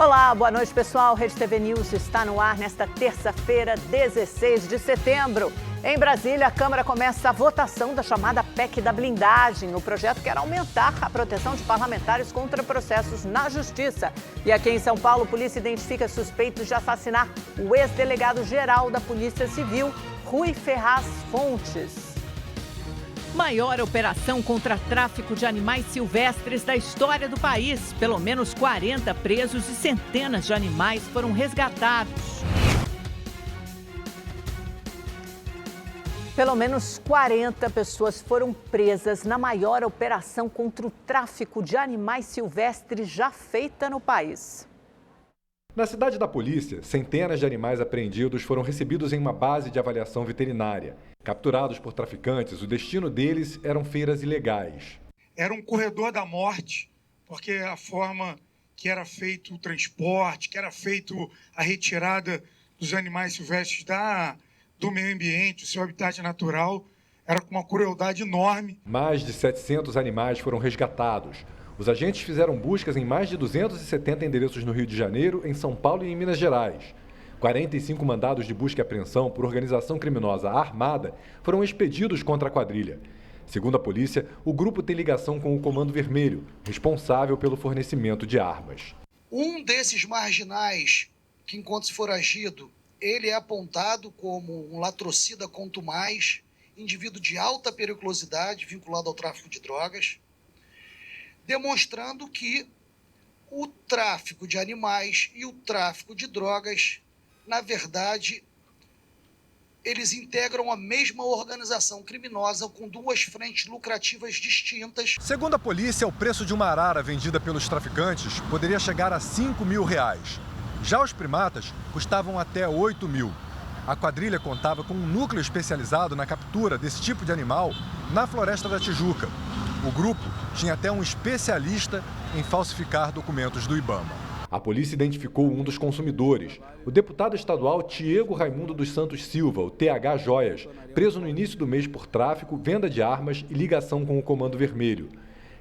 Olá, boa noite, pessoal. Rede TV News está no ar nesta terça-feira, 16 de setembro. Em Brasília, a Câmara começa a votação da chamada PEC da blindagem. O projeto quer aumentar a proteção de parlamentares contra processos na Justiça. E aqui em São Paulo, a polícia identifica suspeitos de assassinar o ex-delegado-geral da Polícia Civil, Rui Ferraz Fontes. Maior operação contra tráfico de animais silvestres da história do país. Pelo menos 40 presos e centenas de animais foram resgatados. Pelo menos 40 pessoas foram presas na maior operação contra o tráfico de animais silvestres já feita no país. Na cidade da polícia, centenas de animais apreendidos foram recebidos em uma base de avaliação veterinária. Capturados por traficantes, o destino deles eram feiras ilegais. Era um corredor da morte, porque a forma que era feito o transporte, que era feito a retirada dos animais silvestres do meio ambiente, o seu habitat natural, era com uma crueldade enorme. Mais de 700 animais foram resgatados. Os agentes fizeram buscas em mais de 270 endereços no Rio de Janeiro, em São Paulo e em Minas Gerais. 45 mandados de busca e apreensão por organização criminosa armada foram expedidos contra a quadrilha. Segundo a polícia, o grupo tem ligação com o Comando Vermelho, responsável pelo fornecimento de armas. Um desses marginais, que enquanto foragido, ele é apontado como um latrocida contumaz, indivíduo de alta periculosidade vinculado ao tráfico de drogas, demonstrando que o tráfico de animais e o tráfico de drogas, na verdade, eles integram a mesma organização criminosa com duas frentes lucrativas distintas. Segundo a polícia, o preço de uma arara vendida pelos traficantes poderia chegar a R$5.000. Já os primatas custavam até 8 mil. A quadrilha contava com um núcleo especializado na captura desse tipo de animal na Floresta da Tijuca. O grupo tinha até um especialista em falsificar documentos do IBAMA. A polícia identificou um dos consumidores, o deputado estadual Tiago Raimundo dos Santos Silva, o TH Joias, preso no início do mês por tráfico, venda de armas e ligação com o Comando Vermelho.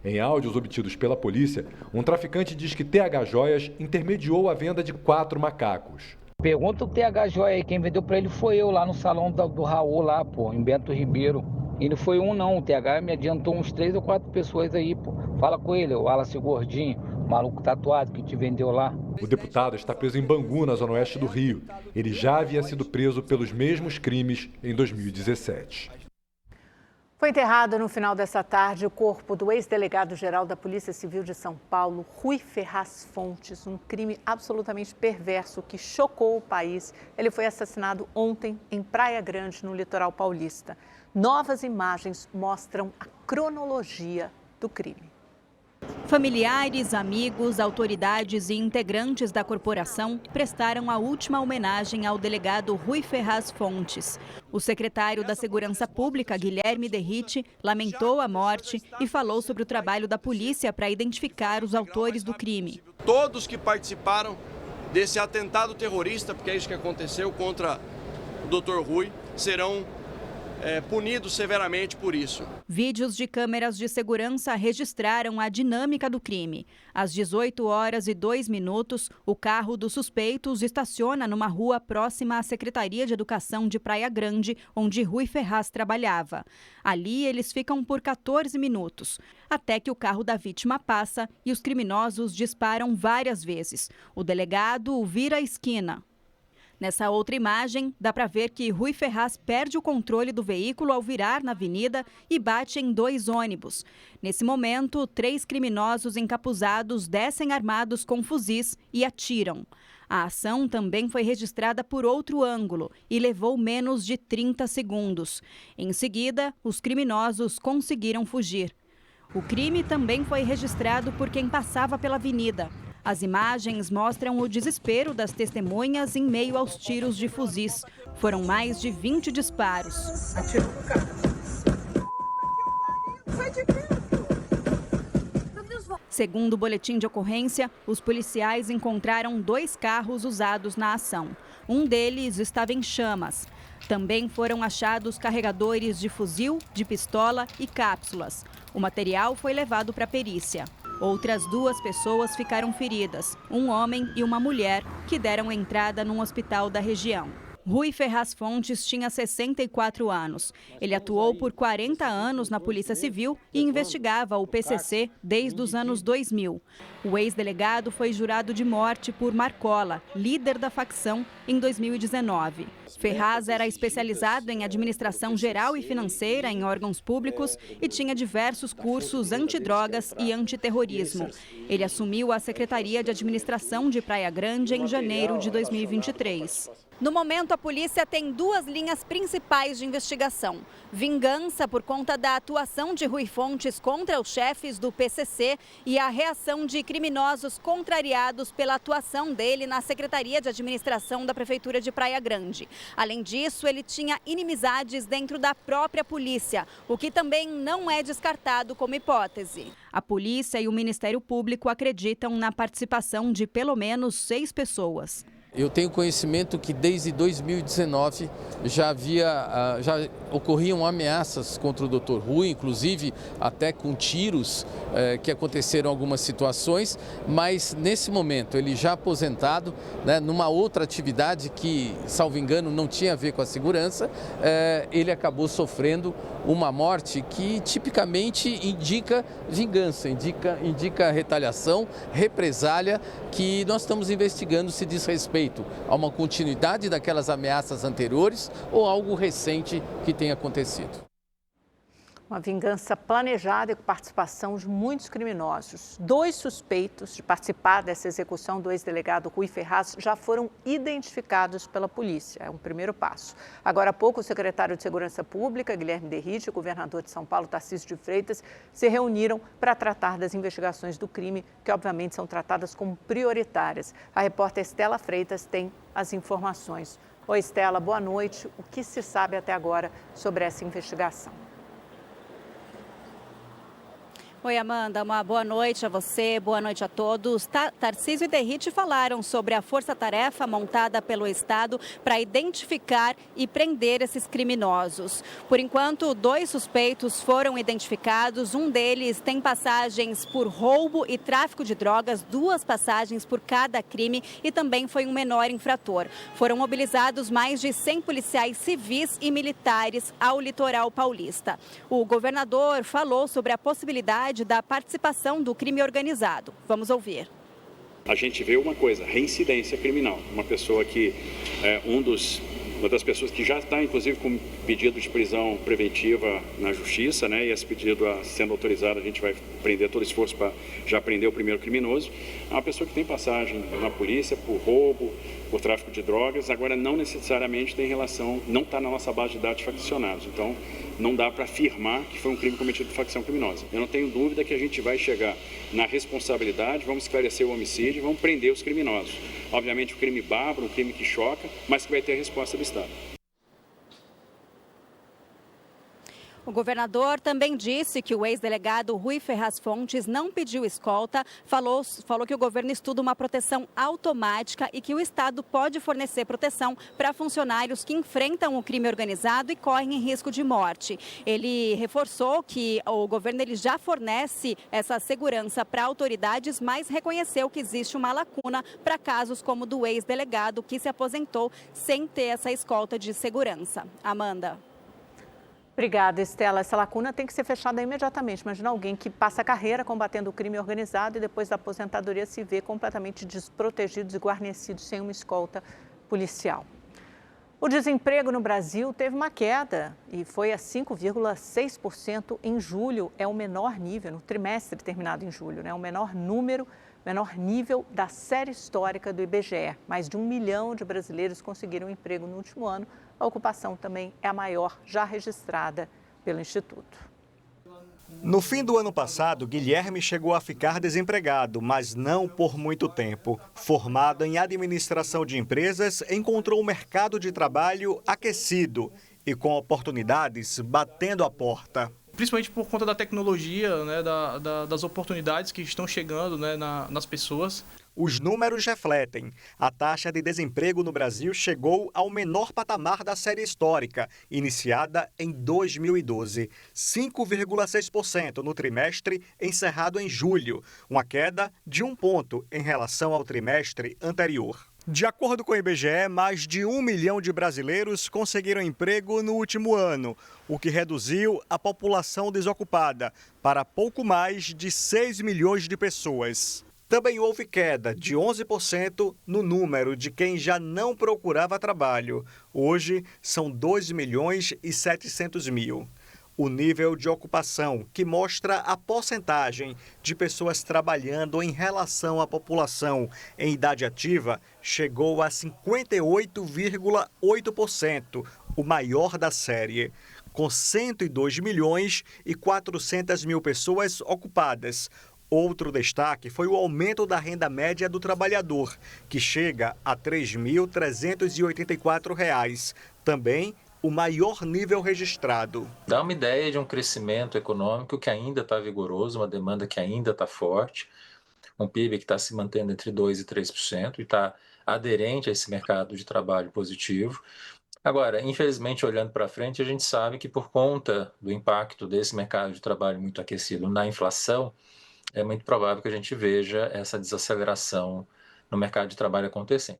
Em áudios obtidos pela polícia, um traficante diz que TH Joias intermediou a venda de 4 macacos. Pergunta o TH Joia aí, quem vendeu pra ele foi eu lá no salão do Raul lá, pô, em Bento Ribeiro. E não foi um não, o TH me adiantou uns 3 ou 4 pessoas aí, pô. Fala com ele, o Wallace Gordinho, o maluco tatuado que te vendeu lá. O deputado está preso em Bangu, na zona oeste do Rio. Ele já havia sido preso pelos mesmos crimes em 2017. Foi enterrado no final dessa tarde o corpo do ex-delegado-geral da Polícia Civil de São Paulo, Rui Ferraz Fontes, um crime absolutamente perverso que chocou o país. Ele foi assassinado ontem em Praia Grande, no litoral paulista. Novas imagens mostram a cronologia do crime. Familiares, amigos, autoridades e integrantes da corporação prestaram a última homenagem ao delegado Rui Ferraz Fontes. O secretário da Segurança Pública, Guilherme Derrite, lamentou a morte e falou sobre o trabalho da polícia para identificar os autores do crime. Todos que participaram desse atentado terrorista, porque é isso que aconteceu contra o Dr. Rui, serão punidos severamente por isso. Vídeos de câmeras de segurança registraram a dinâmica do crime. Às 18h02, o carro dos suspeitos estaciona numa rua próxima à Secretaria de Educação de Praia Grande, onde Rui Ferraz trabalhava. Ali, eles ficam por 14 minutos, até que o carro da vítima passa e os criminosos disparam várias vezes. O delegado vira a esquina. Nessa outra imagem, dá para ver que Rui Ferraz perde o controle do veículo ao virar na avenida e bate em 2 ônibus. Nesse momento, 3 criminosos encapuzados descem armados com fuzis e atiram. A ação também foi registrada por outro ângulo e levou menos de 30 segundos. Em seguida, os criminosos conseguiram fugir. O crime também foi registrado por quem passava pela avenida. As imagens mostram o desespero das testemunhas em meio aos tiros de fuzis. Foram mais de 20 disparos. Atirou no cara. Sai de dentro. Segundo o boletim de ocorrência, os policiais encontraram 2 carros usados na ação. Um deles estava em chamas. Também foram achados carregadores de fuzil, de pistola e cápsulas. O material foi levado para a perícia. Outras 2 pessoas ficaram feridas, um homem e uma mulher, que deram entrada num hospital da região. Rui Ferraz Fontes tinha 64 anos. Ele atuou por 40 anos na Polícia Civil e investigava o PCC desde os anos 2000. O ex-delegado foi jurado de morte por Marcola, líder da facção, em 2019. Ferraz era especializado em administração geral e financeira em órgãos públicos e tinha diversos cursos antidrogas e antiterrorismo. Ele assumiu a Secretaria de Administração de Praia Grande em janeiro de 2023. No momento, a polícia tem 2 linhas principais de investigação. Vingança por conta da atuação de Rui Fontes contra os chefes do PCC e a reação de criminosos contrariados pela atuação dele na Secretaria de Administração da Prefeitura de Praia Grande. Além disso, ele tinha inimizades dentro da própria polícia, o que também não é descartado como hipótese. A polícia e o Ministério Público acreditam na participação de pelo menos 6 pessoas. Eu tenho conhecimento que desde 2019 já ocorriam ameaças contra o Dr. Rui, inclusive até com tiros que aconteceram em algumas situações, mas nesse momento ele já aposentado, né, numa outra atividade que, salvo engano, não tinha a ver com a segurança, ele acabou sofrendo uma morte que tipicamente indica vingança, indica retaliação, represália, que nós estamos investigando se diz respeito a uma continuidade daquelas ameaças anteriores ou algo recente que tenha acontecido. Uma vingança planejada e com participação de muitos criminosos. 2 suspeitos de participar dessa execução do ex-delegado Rui Ferraz já foram identificados pela polícia. É um primeiro passo. Agora há pouco, o secretário de Segurança Pública, Guilherme Derrite, e o governador de São Paulo, Tarcísio de Freitas, se reuniram para tratar das investigações do crime, que obviamente são tratadas como prioritárias. A repórter Estela Freitas tem as informações. Oi, Estela, boa noite. O que se sabe até agora sobre essa investigação? Oi, Amanda, uma boa noite a você, boa noite a todos. Tarcísio e Derrite falaram sobre a força-tarefa montada pelo Estado para identificar e prender esses criminosos. Por enquanto, 2 suspeitos foram identificados. Um deles tem passagens por roubo e tráfico de drogas, 2 passagens por cada crime, e também foi um menor infrator. Foram mobilizados mais de 100 policiais civis e militares ao litoral paulista. O governador falou sobre a possibilidade da participação do crime organizado. Vamos ouvir. A gente vê uma coisa, reincidência criminal. Uma pessoa que uma das pessoas que já está, inclusive, com pedido de prisão preventiva na justiça, né? E esse pedido sendo autorizado, a gente vai prender todo esforço para já prender o primeiro criminoso. É uma pessoa que tem passagem na polícia por roubo, por tráfico de drogas, agora não necessariamente tem relação, não está na nossa base de dados de faccionados. Então, não dá para afirmar que foi um crime cometido por facção criminosa. Eu não tenho dúvida que a gente vai chegar na responsabilidade, vamos esclarecer o homicídio, vamos prender os criminosos. Obviamente, um crime bárbaro, um crime que choca, mas que vai ter a resposta do Estado. O governador também disse que o ex-delegado Rui Ferraz Fontes não pediu escolta, falou que o governo estuda uma proteção automática e que o Estado pode fornecer proteção para funcionários que enfrentam o crime organizado e correm risco de morte. Ele reforçou que o governo já fornece essa segurança para autoridades, mas reconheceu que existe uma lacuna para casos como o do ex-delegado que se aposentou sem ter essa escolta de segurança. Amanda. Obrigada, Estela. Essa lacuna tem que ser fechada imediatamente. Imagina alguém que passa a carreira combatendo o crime organizado e depois da aposentadoria se vê completamente desprotegido, desguarnecido, sem uma escolta policial. O desemprego no Brasil teve uma queda e foi a 5,6% em julho. É o menor nível, no trimestre terminado em julho, né? O menor nível da série histórica do IBGE. Mais de 1 milhão de brasileiros conseguiram emprego no último ano. A ocupação também é a maior já registrada pelo Instituto. No fim do ano passado, Guilherme chegou a ficar desempregado, mas não por muito tempo. Formado em administração de empresas, encontrou o mercado de trabalho aquecido e com oportunidades batendo a porta. principalmente por conta da tecnologia, né, das oportunidades que estão chegando, né, nas pessoas. Os números refletem. A taxa de desemprego no Brasil chegou ao menor patamar da série histórica, iniciada em 2012, 5,6% no trimestre encerrado em julho, uma queda de 1 ponto em relação ao trimestre anterior. De acordo com o IBGE, mais de 1 milhão de brasileiros conseguiram emprego no último ano, o que reduziu a população desocupada para pouco mais de 6 milhões de pessoas. Também houve queda de 11% no número de quem já não procurava trabalho. Hoje, são 2 milhões e 700 mil. O nível de ocupação, que mostra a porcentagem de pessoas trabalhando em relação à população em idade ativa, chegou a 58,8%, o maior da série, com 102 milhões e 400 mil pessoas ocupadas. Outro destaque foi o aumento da renda média do trabalhador, que chega a R$ 3.384, também o maior nível registrado. Dá uma ideia de um crescimento econômico que ainda está vigoroso, uma demanda que ainda está forte, um PIB que está se mantendo entre 2% e 3% e está aderente a esse mercado de trabalho positivo. Agora, infelizmente, olhando para frente, a gente sabe que por conta do impacto desse mercado de trabalho muito aquecido na inflação, é muito provável que a gente veja essa desaceleração no mercado de trabalho acontecendo.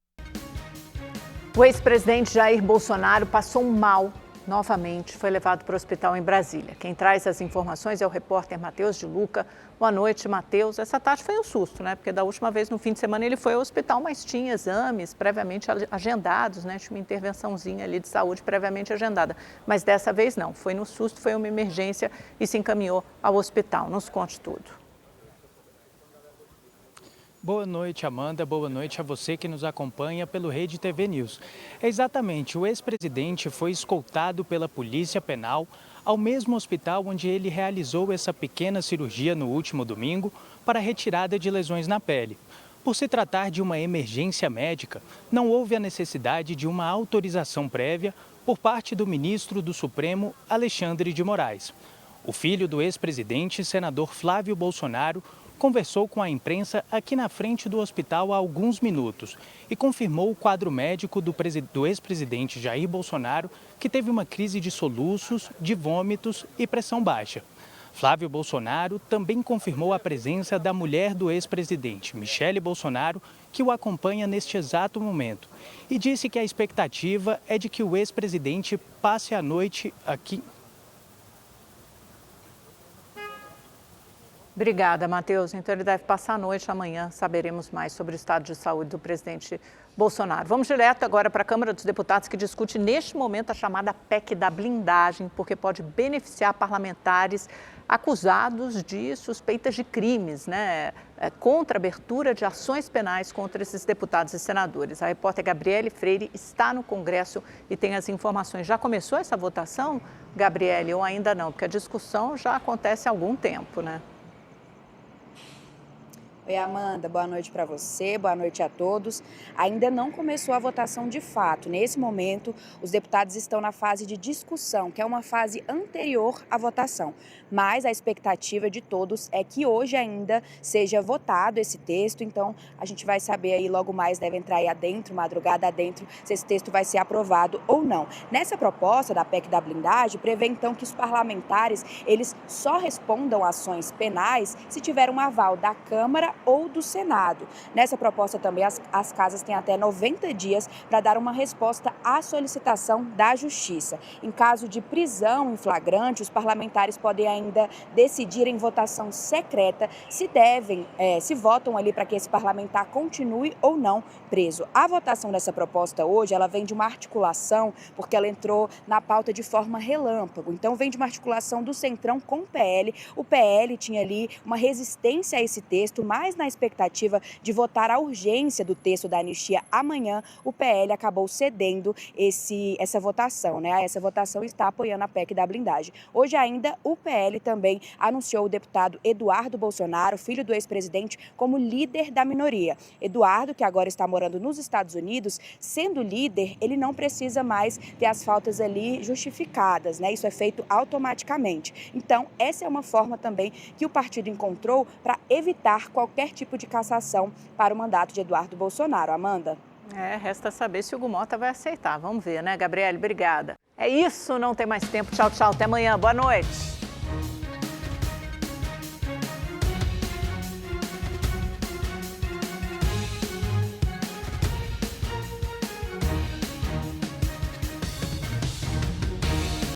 O ex-presidente Jair Bolsonaro passou mal novamente, foi levado para o hospital em Brasília. Quem traz as informações é o repórter Matheus de Luca. Boa noite, Matheus. Essa tarde foi um susto, né? Porque da última vez, no fim de semana, ele foi ao hospital, mas tinha exames previamente agendados, né? Tinha uma intervençãozinha ali de saúde previamente agendada. Mas dessa vez não, foi no susto, foi uma emergência e se encaminhou ao hospital. Nos conte tudo. Boa noite, Amanda. Boa noite a você que nos acompanha pelo Rede TV News. Exatamente, o ex-presidente foi escoltado pela Polícia Penal ao mesmo hospital onde ele realizou essa pequena cirurgia no último domingo para retirada de lesões na pele. Por se tratar de uma emergência médica, não houve a necessidade de uma autorização prévia por parte do ministro do Supremo, Alexandre de Moraes. O filho do ex-presidente, senador Flávio Bolsonaro, conversou com a imprensa aqui na frente do hospital há alguns minutos e confirmou o quadro médico do ex-presidente Jair Bolsonaro, que teve uma crise de soluços, de vômitos e pressão baixa. Flávio Bolsonaro também confirmou a presença da mulher do ex-presidente, Michele Bolsonaro, que o acompanha neste exato momento, e disse que a expectativa é de que o ex-presidente passe a noite aqui. Obrigada, Matheus. Então ele deve passar a noite amanhã. Saberemos mais sobre o estado de saúde do presidente Bolsonaro. Vamos direto agora para a Câmara dos Deputados, que discute neste momento a chamada PEC da blindagem, porque pode beneficiar parlamentares acusados de suspeitas de crimes, né? Contra a abertura de ações penais contra esses deputados e senadores. A repórter Gabriele Freire está no Congresso e tem as informações. Já começou essa votação, Gabriele, ou ainda não? Porque a discussão já acontece há algum tempo, né? Oi, Amanda, boa noite para você, boa noite a todos. Ainda não começou a votação de fato. Nesse momento, os deputados estão na fase de discussão, que é uma fase anterior à votação. Mas a expectativa de todos é que hoje ainda seja votado esse texto. Então, a gente vai saber aí logo mais, deve entrar aí adentro, madrugada adentro, se esse texto vai ser aprovado ou não. Nessa proposta da PEC da blindagem, prevê então que os parlamentares, eles só respondam ações penais se tiver um aval da Câmara ou do Senado. Nessa proposta também as casas têm até 90 dias para dar uma resposta à solicitação da Justiça. Em caso de prisão em flagrante, os parlamentares podem ainda decidir em votação secreta se votam ali para que esse parlamentar continue ou não preso. A votação dessa proposta hoje, ela vem de uma articulação, porque ela entrou na pauta de forma relâmpago. Então vem de uma articulação do Centrão com o PL. O PL tinha ali uma resistência a esse texto, mais mas na expectativa de votar a urgência do texto da anistia amanhã, o PL acabou cedendo essa votação, né? Essa votação está apoiando a PEC da blindagem. Hoje ainda, o PL também anunciou o deputado Eduardo Bolsonaro, filho do ex-presidente, como líder da minoria. Eduardo, que agora está morando nos Estados Unidos, sendo líder, ele não precisa mais ter as faltas ali justificadas, né? Isso é feito automaticamente. Então, essa é uma forma também que o partido encontrou para evitar qualquer tipo de cassação para o mandato de Eduardo Bolsonaro. Amanda? Resta saber se o Hugo Mota vai aceitar. Vamos ver, né, Gabriele? Obrigada. É isso, não tem mais tempo. Tchau, tchau. Até amanhã. Boa noite.